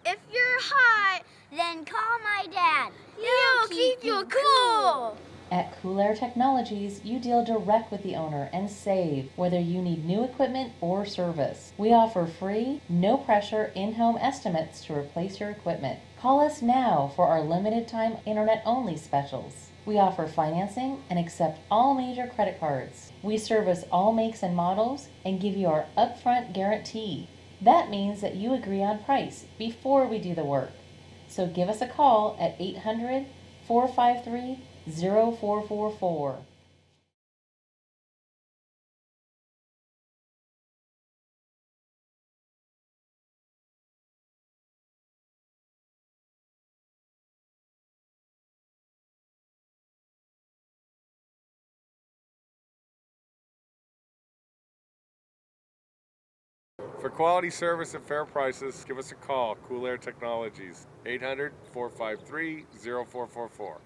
If you're hot, then call my dad. He'll keep you cool. At Cool Air Technologies, you deal direct with the owner and save, whether you need new equipment or service. We offer free, no-pressure, in-home estimates to replace your equipment. Call us now for our limited-time internet-only specials. We offer financing and accept all major credit cards. We service all makes and models and give you our upfront guarantee. That means that you agree on price before we do the work. So give us a call at 800-453-0444. For quality service at fair prices, give us a call. Cool Air Technologies, 800-453-0444.